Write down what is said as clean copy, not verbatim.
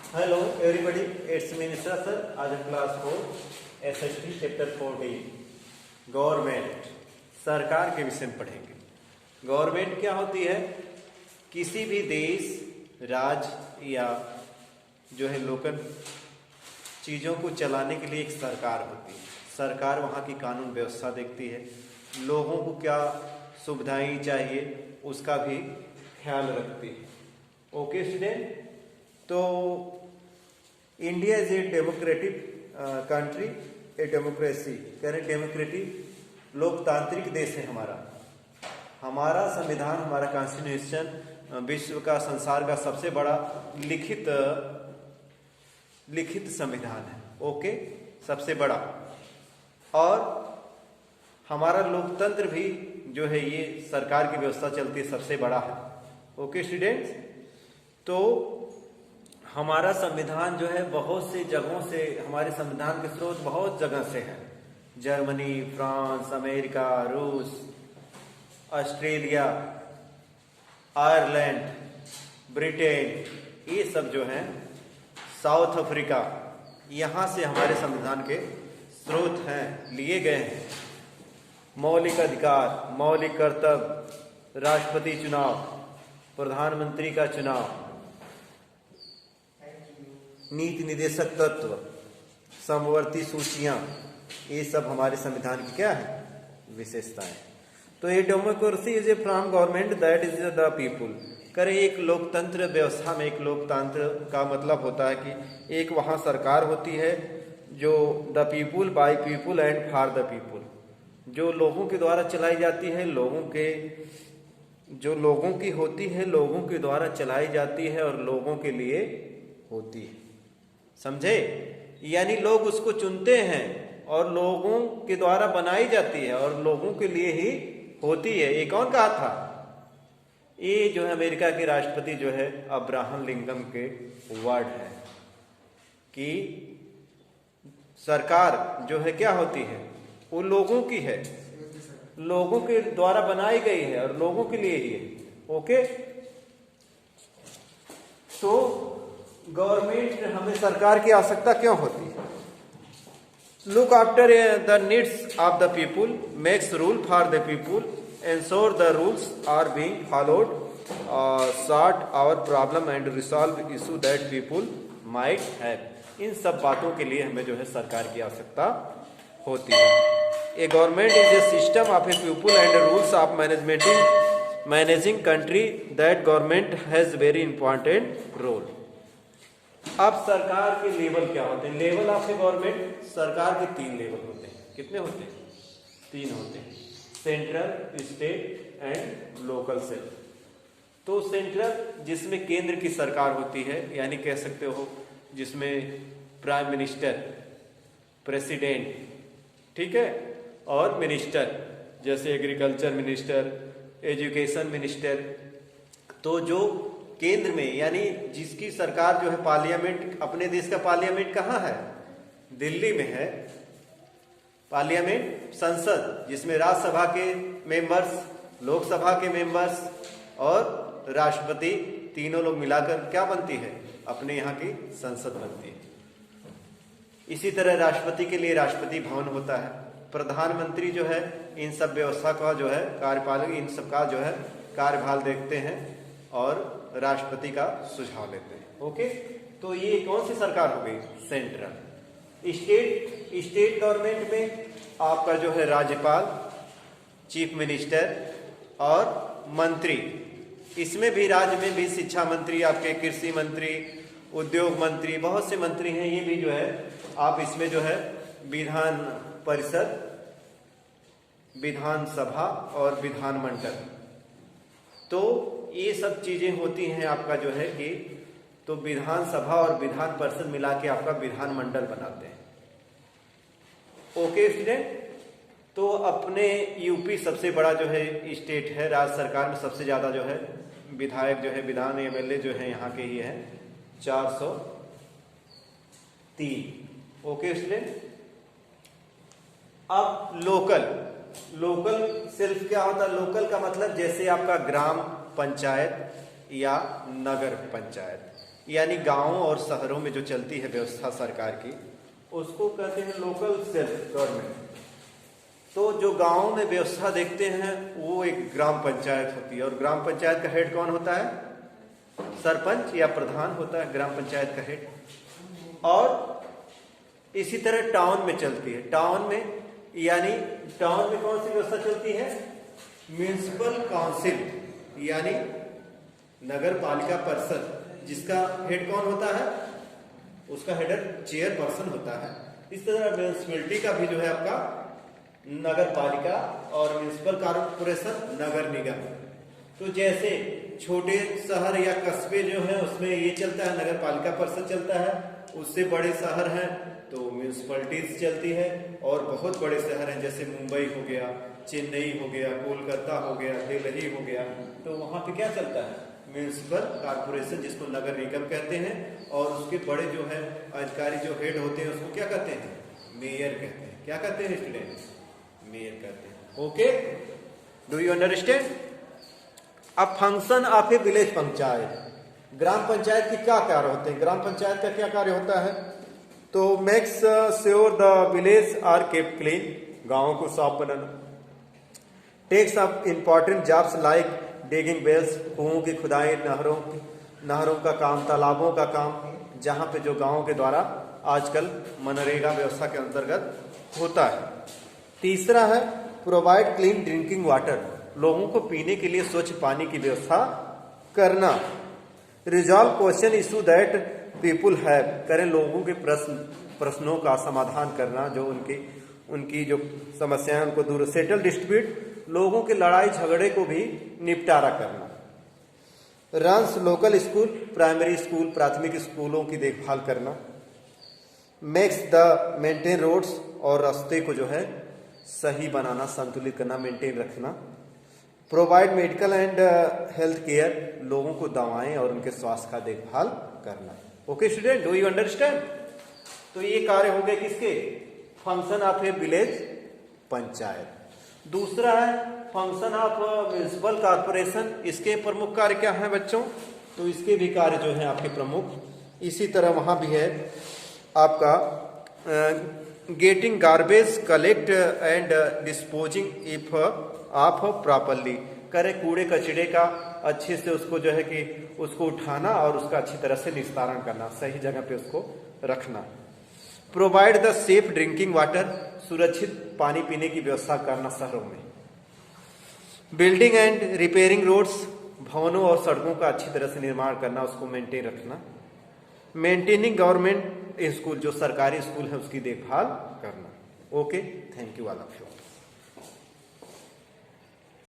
Hello everybody, it's me Mishra sir. आज हम class 4 SST chapter 14 government सरकार के विषय में पढ़ेंगे। गवर्नमेंट क्या होती है? किसी भी देश, राज्य या जो है लोकल चीज़ों को चलाने के लिए एक सरकार होती है। सरकार वहाँ की कानून व्यवस्था देखती है, लोगों को क्या सुविधाएं चाहिए उसका भी ख्याल रखती है। ओके स्टूडेंट, तो India is a democratic country, a democracy, कह रहे डेमोक्रेटिक लोकतांत्रिक देश है हमारा संविधान, हमारा कॉन्स्टिट्यूशन विश्व का, संसार का सबसे बड़ा लिखित संविधान है। ओके, सबसे बड़ा। और हमारा लोकतंत्र भी जो है ये सरकार की व्यवस्था चलती है, सबसे बड़ा है। ओके स्टूडेंट्स, तो हमारा संविधान जो है बहुत से जगहों से, हमारे संविधान के स्रोत बहुत जगह से हैं। जर्मनी, फ्रांस, अमेरिका, रूस, ऑस्ट्रेलिया, आयरलैंड, ब्रिटेन, ये सब जो हैं, साउथ अफ्रीका, यहाँ से हमारे संविधान के स्रोत हैं, लिए गए हैं। मौलिक अधिकार, मौलिक कर्तव्य, राष्ट्रपति चुनाव, प्रधानमंत्री का चुनाव, नीति निदेशक तत्व, समवर्ती सूचियां, ये सब हमारे संविधान की क्या है? विशेषताएं। तो ये democracy is a from government that is the people. करे एक लोकतंत्र व्यवस्था में, एक लोकतंत्र का मतलब होता है कि एक वहां सरकार होती है जो the people, by people and for the people, जो लोगों के द्वारा चलाई जाती है, जो लोगों की होती है, लोगों के द्वारा चलाई जाती है और लोगों के लिए होती है। समझे? यानी लोग उसको चुनते हैं और लोगों के द्वारा बनाई जाती है और लोगों के लिए ही होती है। ये कौन कहा था? ये जो है अमेरिका के राष्ट्रपति जो है अब्राहम लिंकन के वर्ड है कि सरकार जो है क्या होती है? वो लोगों की है, लोगों के द्वारा बनाई गई है और लोगों के लिए ही है। ओके, तो गवर्नमेंट, हमें सरकार की आवश्यकता क्यों होती है? Look after the needs of the people, makes rule for the people, ensure the rules are being followed, sort our problem and resolve issue that people might have. इन सब बातों के लिए हमें जो है सरकार की आवश्यकता होती है। A government is a system of a people and rules of managing country that government has very important role. अब सरकार के लेवल क्या होते हैं? लेवल ऑफ ए गवर्नमेंट, सरकार के 3 लेवल होते हैं। कितने होते हैं? 3 होते हैं, central, state and local self. तो सेंट्रल जिसमें केंद्र की सरकार होती है, यानी कह सकते हो जिसमें प्राइम मिनिस्टर, प्रेसिडेंट, ठीक है, और मिनिस्टर, जैसे एग्रीकल्चर मिनिस्टर, एजुकेशन मिनिस्टर। तो जो केंद्र में, यानी जिसकी सरकार जो है पार्लियामेंट, अपने देश का पार्लियामेंट कहाँ है? दिल्ली में है पार्लियामेंट, संसद, जिसमें राज्यसभा के मेंबर्स, लोकसभा के मेंबर्स और राष्ट्रपति, तीनों लोग मिलाकर क्या बनती है? अपने यहाँ की संसद बनती है। इसी तरह राष्ट्रपति के लिए राष्ट्रपति भवन होता है। प्रधानमंत्री जो है इन सब व्यवस्था का जो है कार्यपालक, इन सब का जो है कार्यभार देखते हैं और राष्ट्रपति का सुझाव लेते हैं। ओके, तो ये कौन सी सरकार हो गई? सेंट्रल। स्टेट गवर्नमेंट में आपका जो है राज्यपाल, चीफ मिनिस्टर और मंत्री। इसमें भी राज्य में भी शिक्षा मंत्री, आपके कृषि मंत्री, उद्योग मंत्री, बहुत से मंत्री हैं। ये भी जो है आप इसमें जो है विधान परिषद, विधानसभा और विधानमंडल, तो ये सब चीजें होती हैं आपका जो है कि, तो विधानसभा और विधान परिषद मिला के आपका विधानमंडल बनाते हैं। ओके स्टूडेंट, तो अपने यूपी सबसे बड़ा जो है स्टेट है, राज्य सरकार में सबसे ज्यादा जो है विधायक जो है, विधान एमएलए जो है यहाँ के ही है 403। ओके स्टूडेंट, अब लोकल सेल्फ क्या होता है? लोकल का मतलब जैसे आपका ग्राम पंचायत या नगर पंचायत, यानी गांवों और शहरों में जो चलती है व्यवस्था सरकार की, उसको कहते हैं लोकल सेल्फ गवर्नमेंट। तो जो गांव में व्यवस्था देखते हैं वो एक ग्राम पंचायत होती है, और ग्राम पंचायत का हेड कौन होता है? सरपंच या प्रधान होता है ग्राम पंचायत का हेड। और इसी तरह टाउन में चलती है। टाउन में कौन सी व्यवस्था चलती है? म्युनिसिपल काउंसिल यानी नगर पालिका परिषद, जिसका हेड कौन होता है? उसका हेडर चेयरपर्सन होता है। इस तरह म्युनिसिपैलिटी का भी जो है आपका नगर पालिका और म्युनिसिपल कॉर्पोरेशन नगर निगम। तो जैसे छोटे शहर या कस्बे जो है उसमें ये चलता है, नगर पालिका परिषद चलता है। उससे बड़े शहर हैं तो म्युनिसिपैलिटीज चलती है, और बहुत बड़े शहर हैं जैसे मुंबई हो गया, चेन्नई हो गया, कोलकाता हो गया, दिल्ली हो गया, तो वहां पे क्या चलता है? म्युनिसिपल कॉर्पोरेशन, जिसको नगर निगम कहते हैं। और उसके बड़े जो है अधिकारी जो हेड होते हैं उसको क्या कहते हैं? मेयर कहते हैं। क्या कहते हैं स्टूडेंट? मेयर कहते हैं। Okay, do you understand? अब function of a village panchayat, ग्राम पंचायत के क्या कार्य होते हैं? ग्राम पंचायत का क्या कार्य होता है? तो makes sure the village are kept clean, गांवों को साफ बनाना। Takes up important jobs like digging wells, कुओं की खुदाई, नहरों का काम, तालाबों का काम, जहां पे जो गांवों के द्वारा आजकल मनरेगा व्यवस्था के अंतर्गत होता है। तीसरा है प्रोवाइड क्लीन ड्रिंकिंग वाटर, लोगों को पीने के लिए स्वच्छ पानी की व्यवस्था करना। Resolve question issue that people have, करें लोगों के प्रश्नों का समाधान करना, जो उनकी जो समस्याएं उनको दूर। सेटल डिस्प्यूट, लोगों के लड़ाई झगड़े को भी निपटारा करना। Runs local school, primary school, प्राथमिक स्कूलों की देखभाल करना। मेक्स द मेंटेन रोड्स, और रास्ते को जो है सही बनाना, संतुलित करना, मेंटेन रखना। Provide medical and health care, लोगों को दवाएं और उनके स्वास्थ्य का देखभाल करना। Okay student, do you understand? तो ये कार्य हो गए किसके? Function of a village panchayat. दूसरा है फंक्शन ऑफ म्युनिसिपल कॉर्पोरेशन। इसके प्रमुख कार्य क्या है बच्चों? तो इसके भी कार्य जो है आपके प्रमुख इसी तरह वहां भी है आपका getting garbage collect and disposing if of properly, करे कूड़े कचड़े का अच्छे से उसको जो है कि उसको उठाना और उसका अच्छी तरह से निस्तारण करना, सही जगह पे उसको रखना। Provide the safe drinking water, सुरक्षित पानी पीने की व्यवस्था करना शहरों में। बिल्डिंग एंड रिपेयरिंग रोड्स, भवनों और सड़कों का अच्छी तरह से निर्माण करना, उसको मेंटेन रखना। मेंटेनिंग गवर्नमेंट स्कूल, जो सरकारी स्कूल है उसकी देखभाल करना। Okay, thank you all of you.